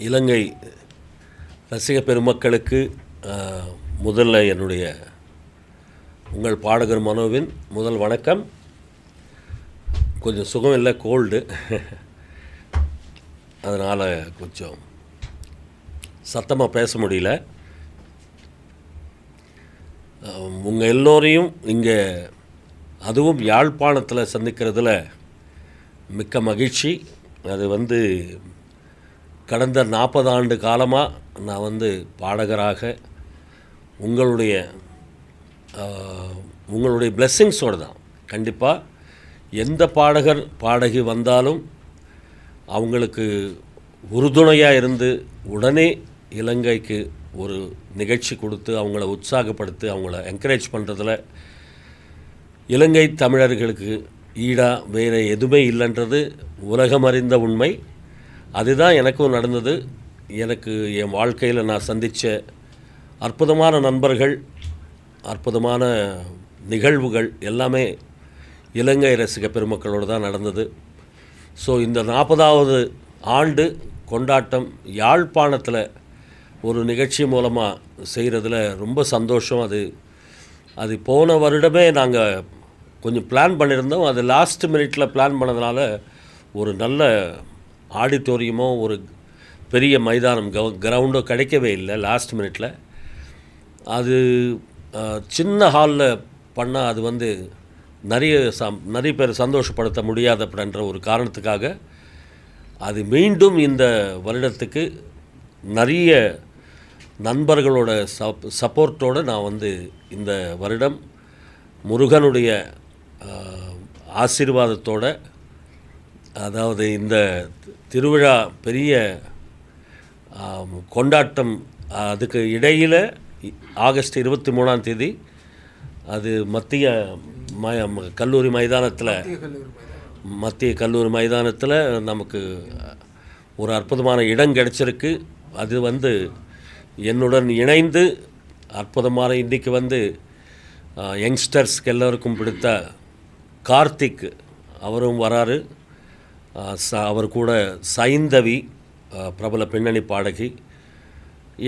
இலங்கை ரசிக பெருமக்களுக்கு முதல்ல என்னுடைய உங்கள் பாடகர் மனோவின் முதல் வணக்கம். கொஞ்சம் சுகம் இல்லை, கோல்டு, அதனால் கொஞ்சம் சத்தமாக பேச முடியல. உங்கள் எல்லோரையும் இங்கே அதுவும் யாழ்ப்பாணத்தில் சந்திக்கிறதுல மிக்க மகிழ்ச்சி. அது கடந்த 40 ஆண்டு காலமாக நான் பாடகராக உங்களுடைய பிளெஸ்ஸிங்ஸோடு தான். கண்டிப்பாக எந்த பாடகர் பாடகி வந்தாலும் அவங்களுக்கு உறுதுணையாக இருந்து உடனே இலங்கைக்கு ஒரு நிகழ்ச்சி கொடுத்து அவங்கள உற்சாகப்படுத்தி அவங்கள என்கரேஜ் பண்ணுறதுல இலங்கை தமிழர்களுக்கு ஈடாக வேறு எதுவுமே இல்லைன்றது உலகமறிந்த உண்மை. அதுதான் எனக்கும் நடந்தது. எனக்கு என் வாழ்க்கையில் நான் சந்தித்த அற்புதமான நண்பர்கள், அற்புதமான நிகழ்வுகள் எல்லாமே இலங்கை ரசிக பெருமக்களோடு தான் நடந்தது. ஸோ இந்த 40வது ஆண்டு கொண்டாட்டம் யாழ்ப்பாணத்தில் ஒரு நிகழ்ச்சி மூலமாக செய்கிறதுல ரொம்ப சந்தோஷம். அது போன வருடமே நாங்கள் கொஞ்சம் பிளான் பண்ணியிருந்தோம். அது லாஸ்ட் மினிட்டில் பிளான் பண்ணதுனால ஒரு நல்ல ஆடிட்டோரியமோ ஒரு பெரிய மைதானம் கிரவுண்டோ கிடைக்கவே இல்லை. லாஸ்ட் மினிட்டில் அது சின்ன ஹாலில் பண்ணால் அது நிறைய பேர் சந்தோஷப்படுத்த முடியாது அப்படின்ற ஒரு காரணத்துக்காக அது மீண்டும் இந்த வருடத்துக்கு நிறைய நண்பர்களோட சப்போர்ட்டோடு நான் இந்த வருடம் முருகனுடைய ஆசீர்வாதத்தோடு, அதாவது இந்த திருவிழா பெரிய கொண்டாட்டம், அதுக்கு இடையில் ஆகஸ்ட் 23ஆம் தேதி அது மத்திய கல்லூரி மைதானத்தில் நமக்கு ஒரு அற்புதமான இடம் கிடச்சிருக்கு. அது என்னுடன் இணைந்து அற்புதமான இன்றைக்கி யங்ஸ்டர்ஸ்க்கு எல்லோருக்கும் பிடித்த கார்த்திக் அவரும் வராரு. அவர் கூட சைந்தவி பிரபல பின்னணி பாடகி,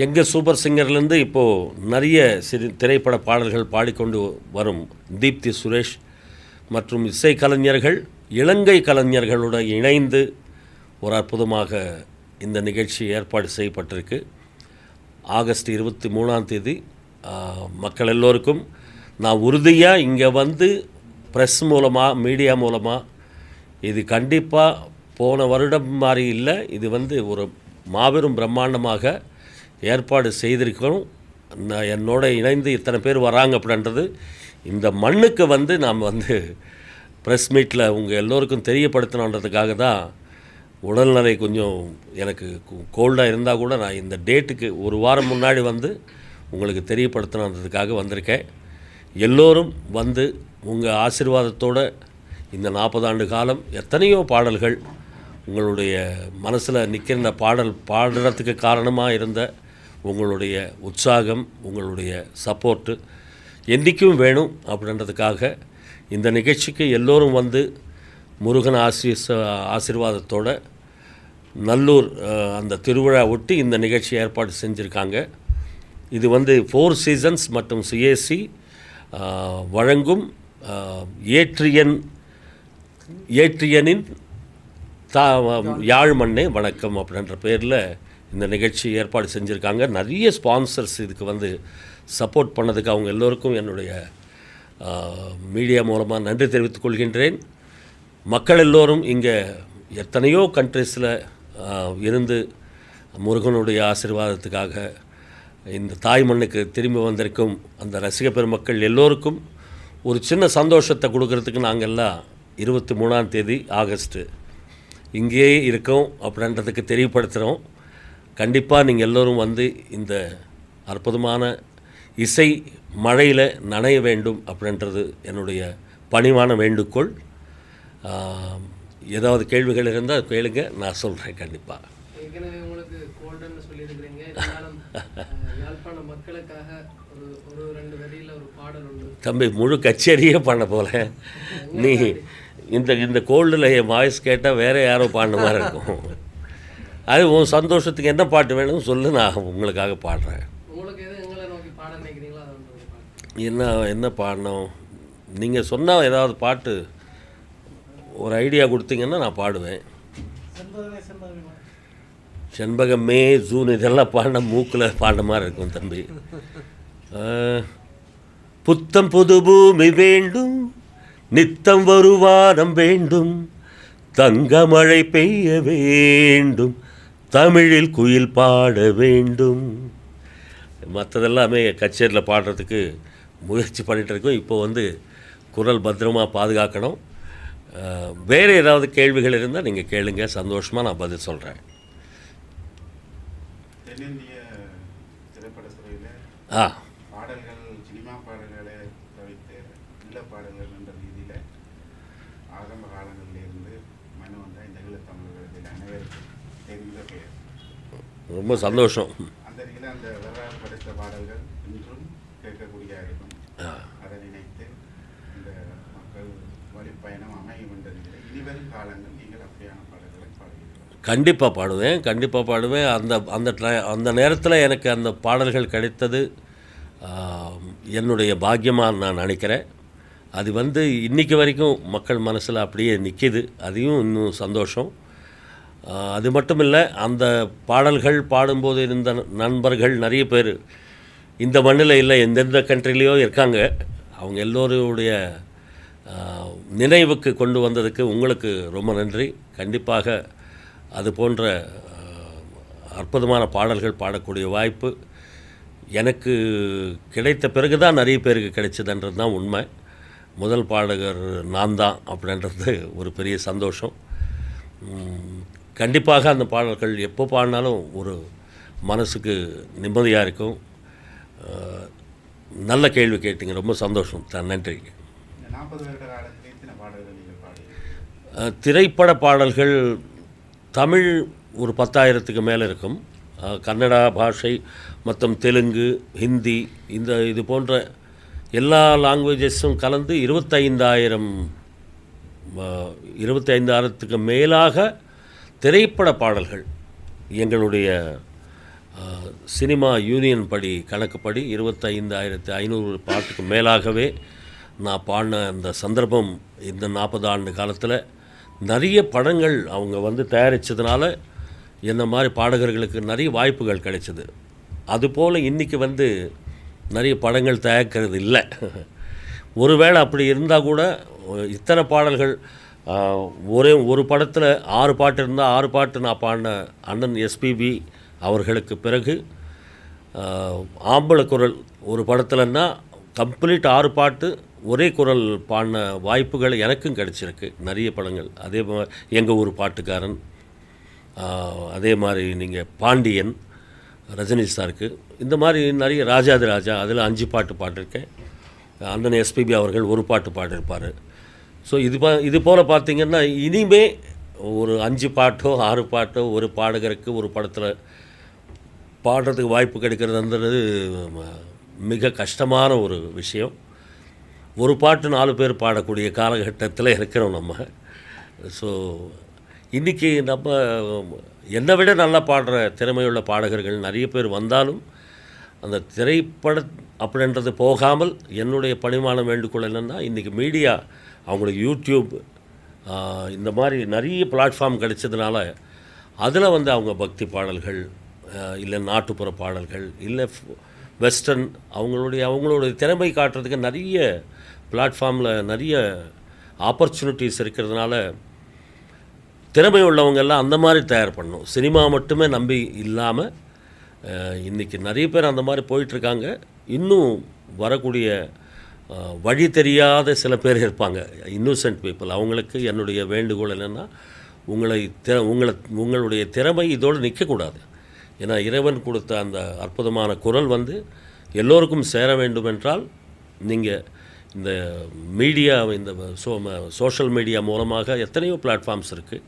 எங்கள் சூப்பர் சிங்கர்லேருந்து இப்போது நிறைய திரைப்பட பாடல்கள் பாடிக்கொண்டு வரும் தீப்தி சுரேஷ் மற்றும் இசை கலைஞர்கள், இலங்கை கலைஞர்களோடு இணைந்து ஒரு அற்புதமாக இந்த நிகழ்ச்சி ஏற்பாடு செய்யப்பட்டிருக்கு. ஆகஸ்ட் 23ஆம் தேதி மக்கள் எல்லோருக்கும் நான் உறுதியாக இங்கே ப்ரெஸ் மூலமாக, மீடியா மூலமாக, இது கண்டிப்பாக போன வருடம் மாதிரி இல்லை, இது ஒரு மாபெரும் பிரம்மாண்டமாக ஏற்பாடு செய்திருக்கணும். என்னோட இணைந்து இத்தனை பேர் வராங்க அப்படின்றது இந்த மண்ணுக்கு நாம் ப்ரெஸ் மீட்டில் உங்கள் எல்லோருக்கும் தெரியப்படுத்தணுன்றதுக்காக தான். உடல்நிலை கொஞ்சம் எனக்கு கோல்டாக இருந்தால் கூட நான் இந்த டேட்டுக்கு ஒரு வாரம் முன்னாடி உங்களுக்கு தெரியப்படுத்தணுன்றதுக்காக வந்திருக்கேன். எல்லோரும் உங்கள் ஆசீர்வாதத்தோடு இந்த 40 ஆண்டு காலம் எத்தனையோ பாடல்கள் உங்களுடைய மனசில் நிற்கிற பாடுறதுக்கு காரணமாக இருந்த உங்களுடைய உற்சாகம், உங்களுடைய சப்போர்ட்டு என்றைக்கும் வேணும் அப்படின்றதுக்காக இந்த நிகழ்ச்சிக்கு எல்லோரும் முருகன் ஆசீர்வாதத்தோடு நல்லூர் அந்த திருவிழா ஒட்டி இந்த நிகழ்ச்சி ஏற்பாடு செஞ்சுருக்காங்க. இது 4 சீசன்ஸ் மற்றும் சிஏசி வழங்கும் ஏற்றியனின் யாழ் மண்ணே வணக்கம் அப்படின்ற பேரில் இந்த நிகழ்ச்சி ஏற்பாடு செஞ்சுருக்காங்க. நிறைய ஸ்பான்சர்ஸ் இதுக்கு சப்போர்ட் பண்ணதுக்கு அவங்க எல்லோருக்கும் என்னுடைய மீடியா மூலமாக நன்றி தெரிவித்துக் கொள்கின்றேன். மக்கள் எல்லோரும் இங்கே எத்தனையோ கண்ட்ரீஸில் இருந்து முருகனுடைய ஆசீர்வாதத்துக்காக இந்த தாய் மண்ணுக்கு திரும்பி வந்திருக்கும் அந்த ரசிக பெருமக்கள் எல்லோருக்கும் ஒரு சின்ன சந்தோஷத்தை கொடுக்கறதுக்கு நாங்கள் எல்லாம் 23ஆம் தேதி ஆகஸ்ட்டு இங்கேயே இருக்கோம் அப்படின்றதுக்கு தெரியப்படுத்துகிறோம். கண்டிப்பாக நீங்கள் எல்லோரும் இந்த அற்புதமான இசை மழையில் நனைய வேண்டும் அப்படின்றது என்னுடைய பணிவான வேண்டுகோள். ஏதாவது கேள்விகள் இருந்தால் கேளுங்க, நான் சொல்கிறேன் கண்டிப்பாக. தம்பி, முழு கச்சேரியே பண்ண போல நீ இந்த கோல்டில் என் வாய்ஸ் கேட்டால் வேறு யாரோ பாடின மாதிரி இருக்கும். அது உன் சந்தோஷத்துக்கு என்ன பாட்டு வேணும்னு சொல்லு, நான் உங்களுக்காக பாடுறேன். என்ன பாடணும் நீங்கள் சொன்னால் ஏதாவது பாட்டு ஒரு ஐடியா கொடுத்தீங்கன்னா நான் பாடுவேன். செண்பகமே ஜூன் இதெல்லாம் பாடின மூக்கில் பாடின மாதிரி இருக்கும் தம்பி. புத்தம் புது பூமி வேண்டும், நித்தம் வருவானம் வேண்டும், தங்க மழை பெய்ய வேண்டும், தமிழில் குயில் பாட வேண்டும். மற்றதெல்லாமே கச்சேரியில் பாடுறதுக்கு முயற்சி பண்ணிகிட்டு இருக்கோம். இப்போ குரல் பத்திரமாக பாதுகாக்கணும். வேறு ஏதாவது கேள்விகள் இருந்தால் நீங்கள் கேளுங்க, சந்தோஷமாக நான் பதில் சொல்கிறேன். தென்னிந்திய திரைப்பட துறையில் பாடல்கள், சினிமா பாடல்களை தவிர்த்து இல்ல பாடல்கள் என்ற ரீதியில் ஆரம்ப காலங்களிலிருந்து மனு வந்த இந்த ஈழத்தமிழர்களில் அனைவருக்கும் தெரிந்த பெயர். ரொம்ப சந்தோஷம். அந்த ரீதியில் அந்த வரலாறு படைத்த பாடல்கள் இன்றும் கேட்கக்கூடிய இருக்கும். அதை நினைத்து இந்த மக்கள் வழிப்பயணம் அமையும் என்ற ரீதியில் இனிவரும் காலங்கள் நீங்கள் அப்படியான பாடல்களை பாடுவீர்கள்? கண்டிப்பாக பாடுவேன். அந்த நேரத்தில் எனக்கு அந்த பாடல்கள் கிடைத்தது என்னுடைய பாக்கியமாக நான் நினைக்கிறேன். அது இன்றைக்கி வரைக்கும் மக்கள் மனசில் அப்படியே நிற்கிது. அதையும் இன்னும் சந்தோஷம். அது மட்டும் இல்லை, அந்த பாடல்கள் பாடும்போது இருந்த நண்பர்கள் நிறைய பேர் இந்த மண்ணில் இல்லை, எந்தெந்த கண்ட்ரிலேயோ இருக்காங்க. அவங்க எல்லோருடைய நினைவுக்கு கொண்டு வந்ததுக்கு உங்களுக்கு ரொம்ப நன்றி. கண்டிப்பாக அது போன்ற அற்புதமான பாடல்கள் பாடக்கூடிய வாய்ப்பு எனக்கு கிடைத்த பிறகு தான் நிறைய பேருக்கு கிடைச்சதுன்றது தான் உண்மை. முதல் பாடகர் நான் தான் அப்படின்றது ஒரு பெரிய சந்தோஷம். கண்டிப்பாக அந்த பாடல்கள் எப்போ பாடினாலும் ஒரு மனசுக்கு நிம்மதியாக இருக்கும். நல்ல கேள்வி கேட்டீங்க, ரொம்ப சந்தோஷம். நன்றி. 40 வருட காலத்தில் எத்தனை பாடல்கள் நீங்கள் பாடி? திரைப்பட பாடல்கள் தமிழ் ஒரு 10,000க்கு மேலே இருக்கும். கன்னடா பாஷை மற்றும் தெலுங்கு, ஹிந்தி, இது போன்ற எல்லா லாங்குவேஜஸும் கலந்து 25,000த்துக்கு மேலாக திரைப்பட பாடல்கள் எங்களுடைய சினிமா யூனியன் படி கணக்குப்படி 25,500 பாட்டுக்கு மேலாகவே நான் பாடின அந்த சந்தர்ப்பம் இந்த 40 ஆண்டு காலத்தில் நிறைய படங்கள் அவங்க தயாரித்ததுனால என்ன மாதிரி பாடகர்களுக்கு நிறைய வாய்ப்புகள் கிடைச்சிது. அதுபோல் இன்றைக்கி நிறைய படங்கள் தயாரிக்கிறது இல்லை. ஒருவேளை அப்படி இருந்தால் கூட இத்தனை பாடல்கள் ஒரு படத்தில் 6 பாட்டு இருந்தால் 6 பாட்டு நான் பாடின அண்ணன் எஸ்பிபி அவர்களுக்கு பிறகு ஆம்பளை குரல் ஒரு படத்தில்னா கம்ப்ளீட் 6 பாட்டு ஒரே குரல் பாடின வாய்ப்புகள் எனக்கும் கிடச்சிருக்கு நிறைய படங்கள். அதே மாதிரி எங்கள் ஊர் பாட்டுக்காரன், அதே மாதிரி நீங்கள் பாண்டியன் ரஜினி சாருக்கு, இந்த மாதிரி நிறைய ராஜாதி ராஜா அதில் 5 பாட்டு பாடிருக்கேன். அண்ணன் எஸ்பிபி அவர்கள் ஒரு பாட்டு பாடிருப்பார். ஸோ இது போல் பார்த்திங்கன்னா இனிமே ஒரு 5 பாட்டோ 6 பாட்டோ ஒரு பாடகருக்கு ஒரு படத்தில் பாடுறதுக்கு வாய்ப்பு கிடைக்கிறதுன்றது மிக கஷ்டமான ஒரு விஷயம். ஒரு பாட்டு 4 பேர் பாடக்கூடிய காலகட்டத்தில் இருக்கிறோம் நம்ம. ஸோ இன்றைக்கி நம்ம என்னை விட நல்லா பாடுற திறமையுள்ள பாடகர்கள் நிறைய பேர் வந்தாலும் அந்த திரைப்பட அப்படின்றது போகாமல் என்னுடைய பணிமானம் வேண்டுகோள் என்னென்னா, இன்றைக்கி மீடியா அவங்களுக்கு யூடியூப் இந்த மாதிரி நிறைய பிளாட்ஃபார்ம் கிடைச்சதுனால அதில் அவங்க பக்தி பாடல்கள், இல்லை நாட்டுப்புற பாடல்கள், இல்லை வெஸ்டர்ன் அவங்களுடைய திறமை காட்டுறதுக்கு நிறைய பிளாட்ஃபார்மில் நிறைய ஆப்பர்ச்சுனிட்டிஸ் இருக்கிறதுனால திறமை உள்ளவங்கெல்லாம் அந்த மாதிரி தயார் பண்ணணும். சினிமா மட்டுமே நம்பி இல்லாமல் இன்றைக்கி நிறைய பேர் அந்த மாதிரி போயிட்டுருக்காங்க. இன்னும் வரக்கூடிய வழி தெரியாத சில பேர் இருப்பாங்க, இன்னோசென்ட் பீப்புள். அவங்களுக்கு என்னுடைய வேண்டுகோள் என்னென்னா, உங்களுடைய திறமை இதோடு நிற்கக்கூடாது. ஏன்னா இறைவன் கொடுத்த அந்த அற்புதமான குரல் எல்லோருக்கும் சேர வேண்டும் என்றால் நீங்கள் இந்த மீடியா, இந்த சோஷியல் மீடியா மூலமாக எத்தனையோ பிளாட்ஃபார்ம்ஸ் இருக்குது.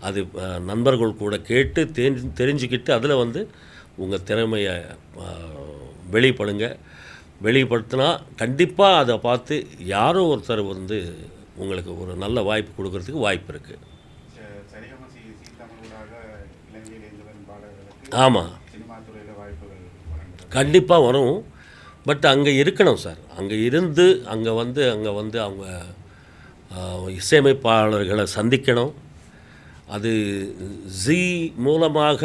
அது நண்பர்கள் கூட கேட்டு தெரிஞ்சுக்கிட்டு அதில் உங்கள் திறமையை வெளிப்படுத்தினா கண்டிப்பாக அதை பார்த்து யாரோ ஒருத்தர் உங்களுக்கு ஒரு நல்ல வாய்ப்பு கொடுக்கறதுக்கு வாய்ப்பு இருக்குது. சரிகம சீ தமிழாக இலங்கையில் இருந்து ஆமாம், சினிமா துறையில் வாய்ப்புகள் வழங்குறது கண்டிப்பாக வரும். பட் அங்கே இருக்கணும் சார். அங்கே இருந்து அங்கே வந்து அவங்க இசையமைப்பாளர்களை சந்திக்கணும். அது ஜீ மூலமாக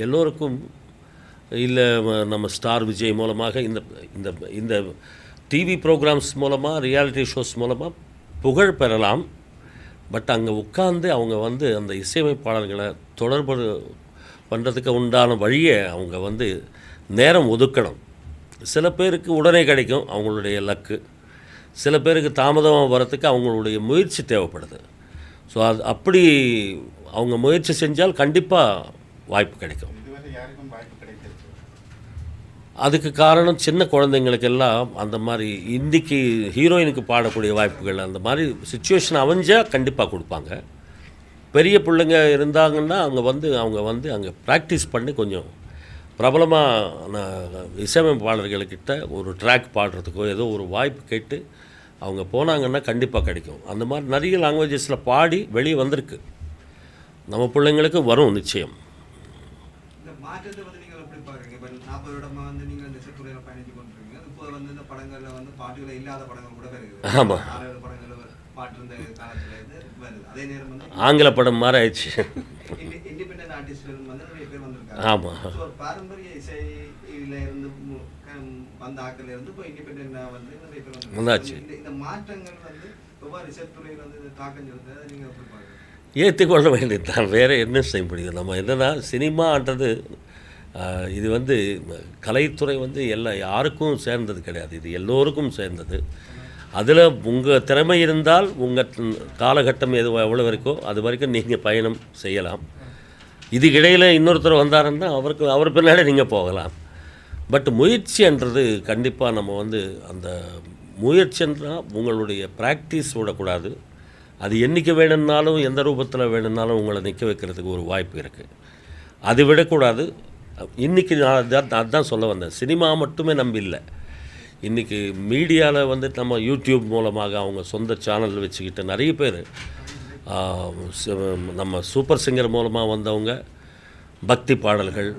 எல்லோருக்கும் இல்லை, நம்ம ஸ்டார் விஜய் மூலமாக இந்த இந்த இந்த டிவி ப்ரோக்ராம்ஸ் மூலமாக, ரியாலிட்டி ஷோஸ் மூலமாக புகழ் பெறலாம். பட் அங்கே உட்கார்ந்து அவங்க வந்து அந்த இசையமைப்பாளர்களை தொடர்பு பண்ணுறதுக்கு உண்டான வழியை அவங்க வந்து நேரம் ஒதுக்கணும். சில பேருக்கு உடனே கிடைக்கும் அவங்களுடைய லக்கு, சில பேருக்கு தாமதமாக வரத்துக்கு அவங்களுடைய முயற்சி தேவைப்படுது. ஸோ அது அப்படி அவங்க முயற்சி செஞ்சால் கண்டிப்பாக வாய்ப்பு கிடைக்கும். இதுவரை யாருக்கும் வாய்ப்பு கிடைத்திருக்கு? அதுக்கு காரணம் சின்ன குழந்தைங்களுக்கெல்லாம் அந்த மாதிரி இன்றைக்கி ஹீரோயினுக்கு பாடக்கூடிய வாய்ப்புகள் அந்த மாதிரி சுச்சுவேஷன் அமைஞ்சால் கண்டிப்பாக கொடுப்பாங்க. பெரிய பிள்ளைங்க இருந்தாங்கன்னா அவங்க வந்து அங்கே ப்ராக்டிஸ் பண்ணி கொஞ்சம் பிரபலமான இசையமைப்பாளர்கள்கிட்ட ஒரு ட்ராக் பாடுறதுக்கோ ஏதோ ஒரு வாய்ப்பு கேட்டு அவங்க போனாங்கன்னா கண்டிப்பாக கிடைக்கும். அந்த மாதிரி நிறைய லாங்குவேஜஸில் பாடி வெளியே வந்திருக்கு. நம்ம பிள்ளைங்களுக்கு வரும் நிச்சயம். இந்த மாற்றத்தை வந்து நீங்கள் எப்படி பார்க்குறீங்க? இப்போ 40 வருடமா வந்து நீங்கள் இந்த இசைத்துறையில் பயணித்து கொண்டிருக்கீங்க. இப்போ வந்து இந்த படங்களில் வந்து பாட்டுகள் இல்லாத படங்கள் கூட வருது. ஆமாம், 6 படங்கள் பாட்டு இருந்த காலத்தில் இருந்து வருது. அதே நேரம் வந்து ஆங்கில படம் மாதிரி ஆயிடுச்சு. இண்டிபெண்டன்ட் ஆர்டிஸ்ட்கள் வந்து நிறைய பேர் வந்திருக்காங்க. ஆமாம், ஸோ பாரம்பரிய இசையில இருந்து வந்த ஆக்கள் இருந்து இப்போ இண்டிபெண்டன்டாக வந்து நிறைய பேர் வந்தாச்சு. இந்த மாற்றங்கள் வந்து எவ்வாறு இசைத்துறையில் வந்து தாக்கம் செலுத்துறது அதை நீங்கள் எப்படி பார்க்குறீங்க? ஏற்றுக்கொள்ள வேண்டியது தான். வேறு என்ன செய்ய முடியும்? நம்ம என்னென்னா சினிமான்றது இது வந்து கலைத்துறை வந்து யாருக்கும் சேர்ந்தது கிடையாது, இது எல்லோருக்கும் சேர்ந்தது. அதில் உங்கள் திறமை இருந்தால் உங்கள் காலகட்டம் எவ்வளோ இருக்கோ அது வரைக்கும் நீங்கள் பயணம் செய்யலாம். இதுக்கு இடையில் இன்னொருத்தர் வந்தாருன்னா அவர் பின்னாடி நீங்கள் போகலாம். பட் முயற்சின்றது கண்டிப்பாக நம்ம வந்து அந்த முயற்சின்றால் உங்களுடைய ப்ராக்டிஸ் விடக்கூடாது. அது என்றைக்கு வேணும்னாலும் எந்த ரூபத்தில் வேணும்னாலும் உங்களை நிற்க வைக்கிறதுக்கு ஒரு வாய்ப்பு இருக்குது. அது விடக்கூடாது. இன்றைக்கி நான் அதுதான் சொல்ல வந்தேன். சினிமா மட்டுமே நம்பி இல்லை. இன்றைக்கி மீடியாவில் வந்து நம்ம யூடியூப் மூலமாக அவங்க சொந்த சேனல் வச்சுக்கிட்டு நிறைய பேர் நம்ம சூப்பர் சிங்கர் மூலமாக வந்தவங்க பக்தி பாடல்கள்,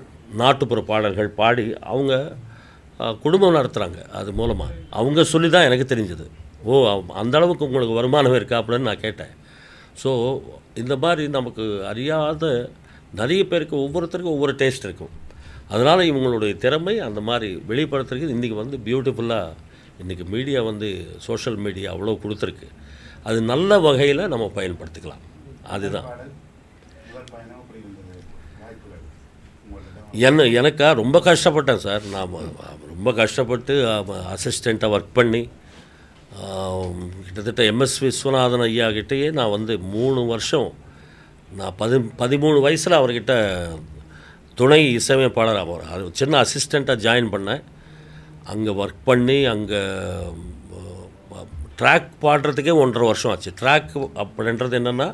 நாட்டுப்புற பாடல்கள் பாடி அவங்க குடும்பம் நடத்துகிறாங்க. அது மூலமாக அவங்க சொல்லி தான் எனக்கு தெரிஞ்சது. ஓ, அந்தளவுக்கு உங்களுக்கு வருமானம் இருக்கா அப்படின்னு நான் கேட்டேன். ஸோ இந்த மாதிரி நமக்கு அறியாத நிறைய பேருக்கு ஒவ்வொருத்தருக்கும் ஒவ்வொரு டேஸ்ட் இருக்கும். அதனால் இவங்களுடைய திறமை அந்த மாதிரி வெளிப்படுத்துறதுக்கு இன்றைக்கி வந்து பியூட்டிஃபுல்லாக இன்றைக்கி மீடியா வந்து சோஷியல் மீடியா அவ்வளோ கொடுத்துருக்கு. அது நல்ல வகையில் நம்ம பயன்படுத்திக்கலாம். அதுதான் எனக்கா ரொம்ப கஷ்டப்பட்டேன் சார். நான் ரொம்ப கஷ்டப்பட்டு அசிஸ்டண்ட்டாக ஒர்க் பண்ணி கிட்டத்தட்ட எம்எஸ் விஸ்வநாதன் ஐயா கிட்டேயே நான் வந்து 3 வருஷம் நான் 13 வயசில் அவர்கிட்ட துணை இசையமைப்பாளராக போகிறேன். அது சின்ன அசிஸ்டண்ட்டாக ஜாயின் பண்ணேன். அங்கே ஒர்க் பண்ணி அங்கே ட்ராக் பாடுறதுக்கே 1.5 வருஷம் ஆச்சு. ட்ராக் அப்படின்றது என்னென்னா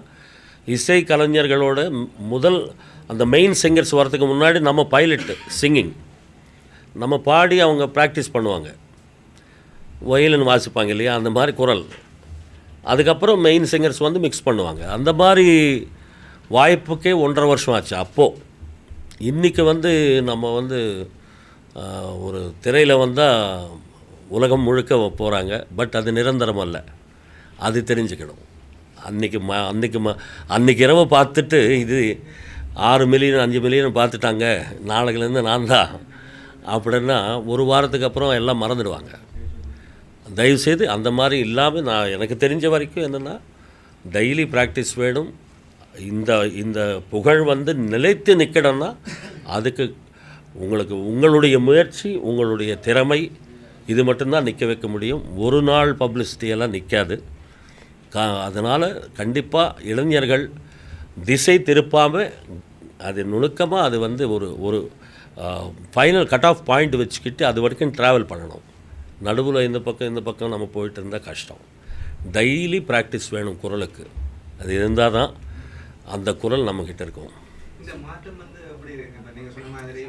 இசை கலைஞர்களோட முதல் அந்த மெயின் சிங்கர்ஸ் வரதுக்கு முன்னாடி நம்ம பைலட்டு சிங்கிங் நம்ம பாடி அவங்க ப்ராக்டிஸ் பண்ணுவாங்க. வயலின் வாசிப்பாங்க இல்லையா, அந்த மாதிரி குரல். அதுக்கப்புறம் மெயின் சிங்கர்ஸ் வந்து மிக்ஸ் பண்ணுவாங்க. அந்த மாதிரி வாய்ப்புக்கே 1.5 வருஷம் ஆச்சு. அப்போது இன்றைக்கி வந்து நம்ம வந்து ஒரு திரையில் வந்தால் உலகம் முழுக்க போகிறாங்க. பட் அது நிரந்தரம் அல்ல, அது தெரிஞ்சுக்கணும். அன்றைக்கி இரவு பார்த்துட்டு இது 6 மில்லியன் 5 மில்லியன் பார்த்துட்டாங்க, நாளைக்குலேருந்து நான் தான் அப்படின்னா ஒரு வாரத்துக்கு அப்புறம் எல்லாம் மறந்துடுவாங்க. தயவுசெய்து அந்த மாதிரி இல்லாமல் நான் எனக்கு தெரிஞ்ச வரைக்கும் என்னென்னா டெய்லி ப்ராக்டிஸ் வேணும். இந்த புகழ் வந்து நிலைத்து நிற்கணும்னா அதுக்கு உங்களுடைய முயற்சி, உங்களுடைய திறமை, இது மட்டும்தான் நிற்க வைக்க முடியும். ஒரு நாள் பப்ளிசிட்டியெல்லாம் நிற்காது. அதனால் கண்டிப்பாக இளைஞர்கள் திசை திருப்பாமல் அது நுணுக்கமாக அது வந்து ஒரு ஃபைனல் கட் ஆஃப் பாயிண்ட் வச்சுக்கிட்டு அது வரைக்கும் ட்ராவல் பண்ணணும். நடுவில் இந்த பக்கம் நம்ம போயிட்டு இருந்தால் கஷ்டம். டெய்லி ப்ராக்டிஸ் வேணும் குரலுக்கு. அது இருந்தால் தான் அந்த குரல் நம்மக்கிட்ட இருக்கும். இந்த மாற்றம் வந்து எப்படி இருக்கு? இப்போ நீங்கள் சொன்ன மாதிரி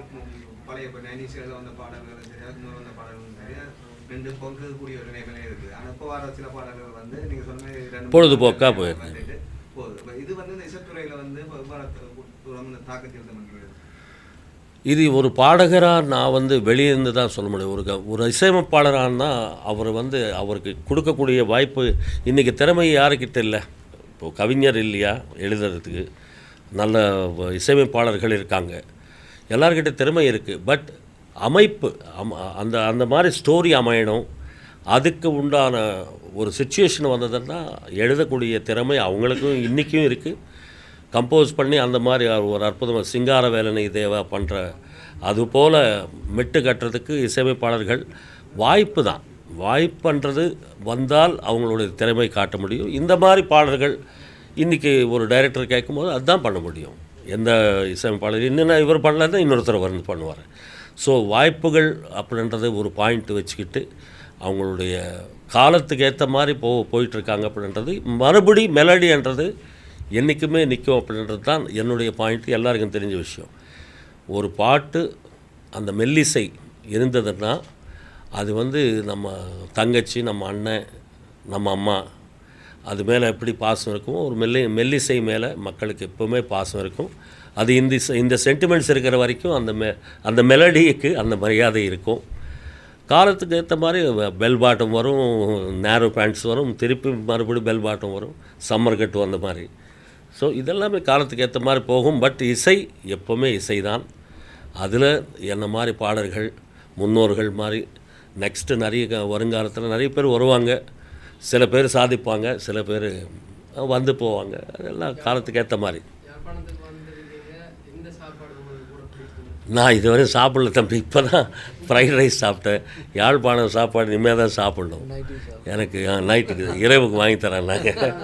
பழைய இப்போ 90s வந்த பாடல்கள் சரி, அதுக்கு முதல் வந்த பாடல்கள் சரி, 2 பங்குக்கூடிய ஒரு நிலைமையிலே இருக்குது. ஆனால் இப்போ வர சில பாடல்கள் வந்து நீங்கள் சொன்ன மாதிரி 2 பொழுதுபோக்காக போயிருக்கு போகுது. இப்போ இது வந்து இந்த இசைத்துறையில் வந்து தாக்கத்தில் இது ஒரு பாடகராக நான் வந்து வெளியே இருந்து தான் சொல்ல முடியும். ஒரு இசையமைப்பாளரானா அவர் வந்து அவருக்கு கொடுக்கக்கூடிய வாய்ப்பு இன்றைக்கி திறமை யாருக்கிட்ட இல்லை. இப்போது கவிஞர் இல்லையா எழுதுறதுக்கு, நல்ல இசையமைப்பாளர்கள் இருக்காங்க, எல்லாருக்கிட்ட திறமை இருக்குது. பட் அமைப்பு அந்த அந்த மாதிரி ஸ்டோரி அமையணும், அதுக்கு உண்டான ஒரு சுச்சுவேஷன் வந்ததுன்னா எழுதக்கூடிய திறமை அவங்களுக்கும் இன்றைக்கும் இருக்குது. கம்போஸ் பண்ணி அந்த மாதிரி ஒரு அற்புதமாக சிங்கார வேலனை தேவா பண்ணுற அதுபோல் மெட்டு கட்டுறதுக்கு இசையமைப்பாளர்கள் வாய்ப்பு தான். வாய்ப்புன்றது வந்தால் அவங்களுடைய திறமை காட்ட முடியும். இந்த மாதிரி பாடல்கள் இன்றைக்கி ஒரு டைரக்டர் கேட்கும்போது அதுதான் பண்ண முடியும். எந்த இசையமைப்பாளர் இன்னும் இவர் பண்ணலன்னா இன்னொருத்தர் வந்து பண்ணுவார். ஸோ வாய்ப்புகள் அப்படின்றது ஒரு பாயிண்ட் வச்சுக்கிட்டு அவங்களுடைய காலத்துக்கு ஏற்ற மாதிரி போயிட்டுருக்காங்க அப்படின்றது. மறுபடி மெலடின்றது என்றைக்குமே நிற்கும் அப்படின்றது தான் என்னுடைய பாயிண்ட். எல்லாருக்கும் தெரிஞ்ச விஷயம். ஒரு பாட்டு அந்த மெல்லிசை இருந்ததுன்னா அது வந்து நம்ம தங்கச்சி, நம்ம அண்ணன், நம்ம அம்மா அது மேலே எப்படி பாசம் இருக்குமோ ஒரு மெல்லிசை மேலே மக்களுக்கு எப்போவுமே பாசம் இருக்கும். அது இந்த சென்டிமெண்ட்ஸ் இருக்கிற வரைக்கும் அந்த மெலடிக்கு அந்த மரியாதை இருக்கும். காலத்துக்கு ஏற்ற மாதிரி பெல் பாட்டம் வரும், நேரோ பேண்ட்ஸ் வரும், திருப்பி மறுபடியும் பெல் பாட்டம் வரும், சம்மர் கட்டு வந்த மாதிரி. ஸோ இதெல்லாமே காலத்துக்கு ஏற்ற மாதிரி போகும். பட் இசை எப்போவுமே இசை தான். அதில் என்ன மாதிரி பாடல்கள் முன்னோர்கள் மாதிரி நெக்ஸ்ட்டு நிறைய வருங்காலத்தில் நிறைய பேர் வருவாங்க. சில பேர் சாதிப்பாங்க, சில பேர் வந்து போவாங்க. அதெல்லாம் காலத்துக்கு ஏற்ற மாதிரி. நான் இதுவரை சாப்பிடல தம்பி, இப்போ தான் ஃப்ரைட் ரைஸ் சாப்பிட்டேன். யாழ்ப்பாணம் சாப்பாடு இனிமேல் தான் சாப்பிடணும். எனக்கு நைட்டுக்கு இரவுக்கு வாங்கி தரேன் நாங்கள்.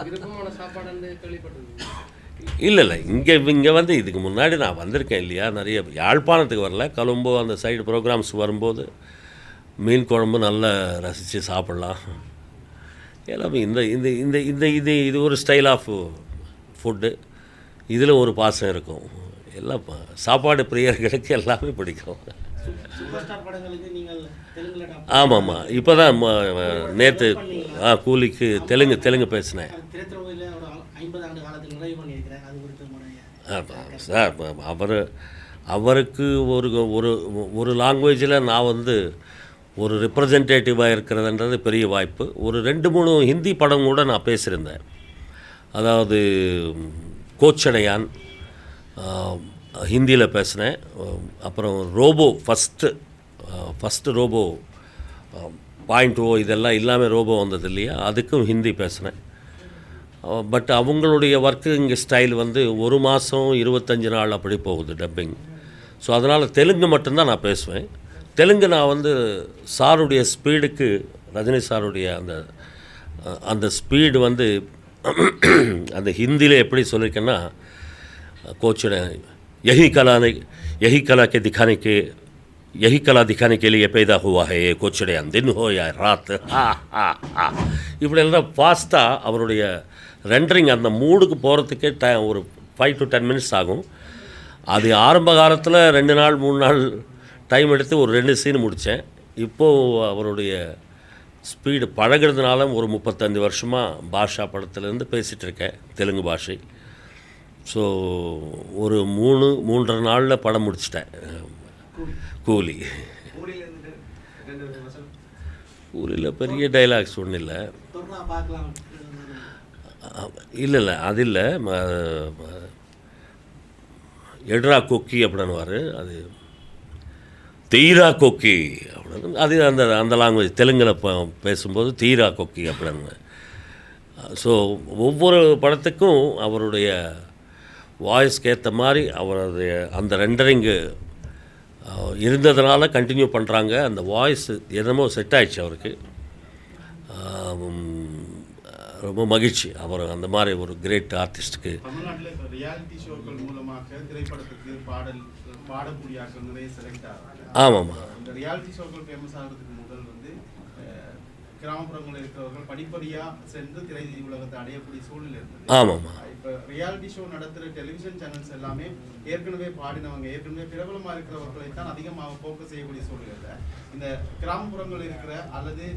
இல்லை இங்கே வந்து இதுக்கு முன்னாடி நான் வந்திருக்கேன் இல்லையா, நிறைய யாழ்ப்பாணத்துக்கு வரல, கொழும்பு அந்த சைடு ப்ரோக்ராம்ஸ் வரும்போது மீன் குழம்பு நல்லா ரசித்து சாப்பிட்லாம். எல்லாமே இந்த இந்த இந்த இந்த இது இது ஒரு ஸ்டைல் ஆஃப் ஃபுட்டு. இதில் ஒரு பாசம் இருக்கும். எல்லாம் சாப்பாடு பிரியர்களுக்கு எல்லாமே பிடிக்கும். ஆமாம்மா, இப்போ தான் நேற்று கூலிக்கு தெலுங்கு பேசினேன். சார் அவருக்கு ஒரு லாங்குவேஜில் நான் வந்து ஒரு ரெப்ரசன்டேட்டிவாக இருக்கிறதுன்றது பெரிய வாய்ப்பு. ஒரு 2-3 ஹிந்தி படம் கூட நான் பேசியிருந்தேன். அதாவது கோச்சடையான் ஹிந்தியில் பேசினேன். அப்புறம் ரோபோ ஃபஸ்ட்டு ரோபோ 0.0 இதெல்லாம் இல்லாமல் ரோபோ வந்தது இல்லையா, அதுக்கும் ஹிந்தி பேசினேன். பட் அவங்களுடைய ஒர்க்கிங் ஸ்டைல் வந்து 1 மாதம் 25 நாள் அப்படி போகுது டப்பிங். ஸோ அதனால் தெலுங்கு மட்டும்தான் நான் பேசுவேன். தெலுங்கு நான் வந்து சாருடைய ஸ்பீடுக்கு, ரஜினி சாருடைய அந்த ஸ்பீடு வந்து அந்த ஹிந்தியில் எப்படி சொல்லியிருக்கேன்னா, கோச்சடை यही कला दिखाने के लिए पैदा हुआ है ये कोचड़ियान दिन हो या रात இப்படி எல்லாம் ஃபாஸ்ட்டாக அவருடைய ரெண்டரிங் அந்த மூடுக்கு போகிறதுக்கே ஒரு 5 to 10 minutes ஆகும். அது ஆரம்ப காலத்தில் 2 நாள் 3 நாள் டைம் எடுத்து ஒரு 2 சீன் முடித்தேன். இப்போது அவருடைய ஸ்பீடு பழகிறதுனால ஒரு 35 வருஷமாக பாஷா படத்துலேருந்து பேசிகிட்ருக்கேன் தெலுங்கு பாஷை. ஸோ ஒரு 3.5 நாளில் படம் முடிச்சிட்டேன். கூலியில் பெரிய டைலாக்ஸ் ஒன்றும் இல்லை. இல்லை அது இல்லை. எட்ரா கொக்கி அப்படின்னுவார், அது தீரா கொக்கி அப்படின்னு. அது அந்த லாங்குவேஜ் தெலுங்கில் பேசும்போது தீரா கொக்கி அப்படின்னு. ஸோ ஒவ்வொரு படத்துக்கும் அவருடைய வாய்ஸ்க்கு ஏற்ற மாதிரி அவருடைய அந்த ரெண்டரிங்கு இருந்ததுனால கண்டினியூ பண்ணுறாங்க. அந்த வாய்ஸ் என்னமோ செட் ஆயிடுச்சு அவருக்கு. ரொம்ப மகிழ்ச்சி அவர் அந்த மாதிரி ஒரு கிரேட் ஆர்டிஸ்ட்டுக்கு. தமிழ்நாட்டில் இப்போ ரியாலிட்டி ஷோக்கள் மூலமாக திரைப்படத்துக்கு பாடக்கூடிய ஆட்கள் நிறைய செலக்ட் ஆகிறாங்க. ஆமாம்மா, இந்த ரியாலிட்டி ஷோக்கள் ஃபேமஸ் ஆகிறதுக்கு முதல் வந்து கிராமப்புறங்களில் இருக்கிறவர்கள் படிப்படியாக சென்று திரை உலகத்தை அடையக்கூடிய சூழ்நிலை இருந்தது. ஆமாம்மா, இப்போ ரியாலிட்டி ஷோ நடத்துகிற டெலிவிஷன் சேனல்ஸ் எல்லாமே ஏற்கனவே பாடினவங்க, ஏற்கனவே பிரபலமாக இருக்கிறவர்களை தான் அதிகமாக ஃபோக்கஸ் செய்யக்கூடிய சூழ்நிலை. இந்த கிராமப்புறங்கள் இருக்கிற அல்லது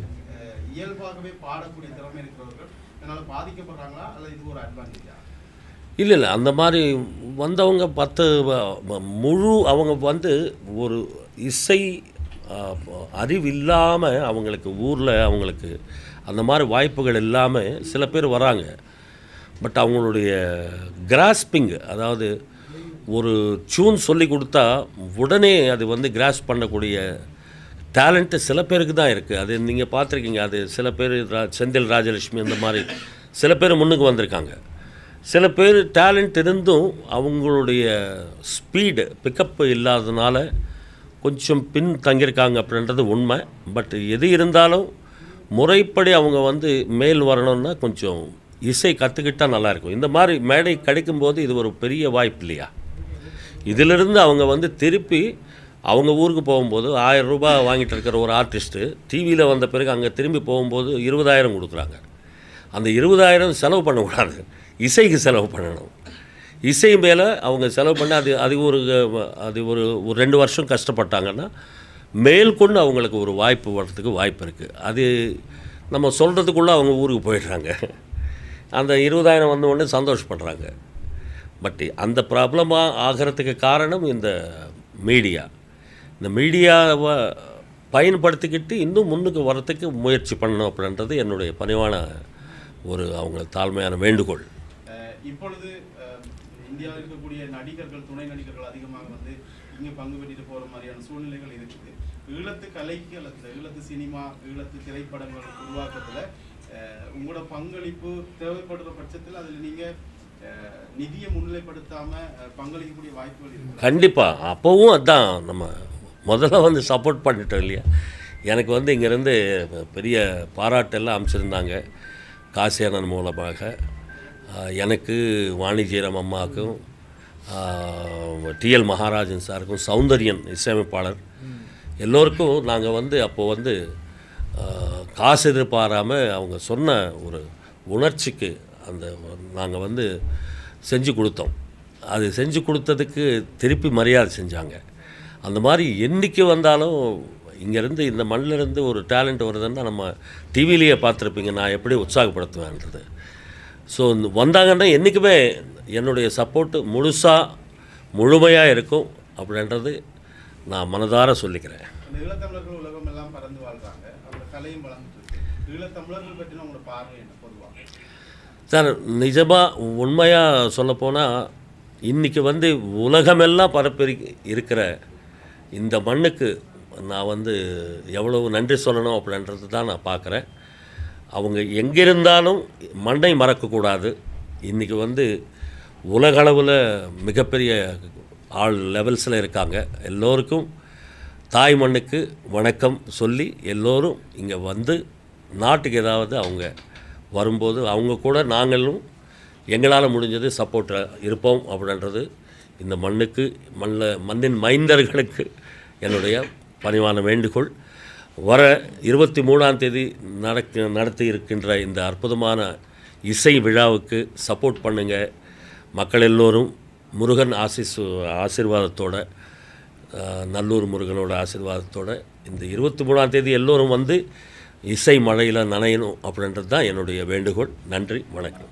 இயல்பாகவே பாடக்கூடிய திறமை இருக்கிறவர்கள் இதனால் பாதிக்கப்படுறாங்களா அல்லது இது ஒரு அட்வான்டேஜா? இல்லை அந்த மாதிரி வந்தவங்க 10 முழு அவங்க வந்து ஒரு இசை அறிவு இல்லாமல் அவங்களுக்கு ஊரில் அவங்களுக்கு அந்த மாதிரி வாய்ப்புகள் இல்லாமல் சில பேர் வராங்க. பட் அவங்களுடைய கிராஸ்பிங், அதாவது ஒரு டியூன் சொல்லி கொடுத்தா உடனே அது வந்து கிராஸ்ப் பண்ணக்கூடிய டேலண்ட்டு சில பேருக்கு தான் இருக்குது. அது நீங்கள் பார்த்துருக்கீங்க. அது சில பேர் செந்தில் ராஜலட்சுமி அந்த மாதிரி சில பேர் முன்னுக்கு வந்திருக்காங்க. சில பேர் டேலண்ட் இருந்தும் அவங்களுடைய ஸ்பீடு பிக்கப் இல்லாததுனால கொஞ்சம் பின் தங்கியிருக்காங்க அப்படின்றது உண்மை. பட் எது இருந்தாலும் முறைப்படி அவங்க வந்து மேல் வரணும்னா கொஞ்சம் இசை கற்றுக்கிட்டால் நல்லாயிருக்கும். இந்த மாதிரி மேடை கிடைக்கும்போது இது ஒரு பெரிய வாய்ப்பு இல்லையா? இதிலிருந்து அவங்க வந்து திருப்பி அவங்க ஊருக்கு போகும்போது 1000 ரூபாய் வாங்கிட்டு இருக்கிற ஒரு ஆர்டிஸ்ட்டு டிவியில் வந்த பிறகு அங்கே திரும்பி போகும்போது 20,000 கொடுக்குறாங்க. அந்த 20,000 செலவு பண்ணக்கூடாது, இசைக்கு செலவு பண்ணணும். இசை மேலே அவங்க செலவு பண்ண அது ஒரு 2 வருஷம் கஷ்டப்பட்டாங்கன்னா மேற்கொண்டு அவங்களுக்கு ஒரு வாய்ப்பு வர்றதுக்கு வாய்ப்பு இருக்குது. அது நம்ம சொல்கிறதுக்குள்ளே அவங்க ஊருக்கு போயிடுறாங்க. அந்த 20,000 வந்த உடனே சந்தோஷப்படுறாங்க. பட் அந்த ப்ராப்ளமாக ஆகிறதுக்கு காரணம் இந்த மீடியாவை பயன்படுத்திக்கிட்டு இன்னும் முன்னுக்கு வரத்துக்கு முயற்சி பண்ணணும் அப்படின்றது என்னுடைய பணிவான ஒரு அவங்க தாழ்மையான வேண்டுகோள். இப்பொழுது இந்தியாவில் இருக்கக்கூடிய நடிகர்கள், துணை நடிகர்கள் அதிகமாக வந்து இங்கே பங்கு பெற்றுட்டு போகிற மாதிரியான சூழ்நிலைகள் இருக்குது. ஈழத்து கலைக்கு அல்லது ஈழத்து சினிமா, ஈழத்து திரைப்படங்கள் உருவாக்கத்தில் உங்களோட பங்களிப்பு தேவைப்படுற பட்சத்தில் அதில் நீங்கள் நிதியை முன்னிலைப்படுத்தாமல் பங்களிக்கக்கூடிய வாய்ப்புகள் இருக்குது. கண்டிப்பாக. அப்போவும் அதுதான் நம்ம முதல்ல வந்து சப்போர்ட் பண்ணிட்டோம் இல்லையா? எனக்கு வந்து இங்கேருந்து பெரிய பாராட்டெல்லாம் அமைச்சிருந்தாங்க காசியானன் மூலமாக. எனக்கு வாணிஜீரம் அம்மாவுக்கும் டிஎல் மகாராஜன் சாருக்கும் சௌந்தர்யன் இசையமைப்பாளர் எல்லோருக்கும் நாங்கள் வந்து அப்போது வந்து காசு எதிர்பாராமல் அவங்க சொன்ன ஒரு உணர்ச்சிக்கு அந்த நாங்கள் வந்து செஞ்சு கொடுத்தோம். அது செஞ்சு கொடுத்ததுக்கு திருப்பி மரியாதை செஞ்சாங்க. அந்த மாதிரி என்றைக்கு வந்தாலும் இங்கேருந்து இந்த மண்ணிலேருந்து ஒரு டேலண்ட் வருதுன்னா நம்ம டிவிலேயே பார்த்துருப்பீங்க நான் எப்படி உற்சாகப்படுத்துவேன்றது. ஸோ வந்தாங்கன்னா என்றைக்குமே என்னுடைய சப்போர்ட்டு முழுமையாக இருக்கும் அப்படின்றது நான் மனதார சொல்லிக்கிறேன். ஈழத்தமிழர்கள் உலகம் எல்லாம் பறந்து வாழ்கிறாங்க, அவங்க கலையும் வளர்ந்துட்டு ஈழத்தமிழர்கள் பற்றின உங்களோட பார்வை என்ன பொதுவாக? சார், நிஜமாக உண்மையாக சொல்லப்போனால் இன்றைக்கி வந்து உலகமெல்லாம் பரப்பி இருக்கிற இந்த மண்ணுக்கு நான் வந்து எவ்வளவு நன்றி சொல்லணும் அப்படின்றது தான் நான் பார்க்குறேன். அவங்க எங்கிருந்தாலும் மண்ணை மறக்கக்கூடாது. இன்றைக்கி வந்து உலகளவில் மிகப்பெரிய லெவல்ஸில் இருக்காங்க. எல்லோருக்கும் தாய் மண்ணுக்கு வணக்கம் சொல்லி எல்லோரும் இங்கே வந்து நாட்டுக்கு ஏதாவது அவங்க வரும்போது அவங்க கூட நாங்களும் எங்களால் முடிஞ்சது சப்போர்ட்டாக இருப்போம் அப்படின்றது இந்த மண்ணுக்கு மண்ணின் மைந்தர்களுக்கு என்னுடைய பணிவான வேண்டுகோள். வர 23ஆம் தேதி நடத்தி இருக்கின்ற இந்த அற்புதமான இசை விழாவுக்கு சப்போர்ட் பண்ணுங்கள். மக்கள் எல்லோரும் முருகன் ஆசீர்வாதத்தோட, நல்லூர் முருகனோட ஆசீர்வாதத்தோட இந்த 23ஆம் தேதி எல்லோரும் வந்து இசை மழையில் நனையணும் அப்படின்றது தான் என்னுடைய வேண்டுகோள். நன்றி, வணக்கம்.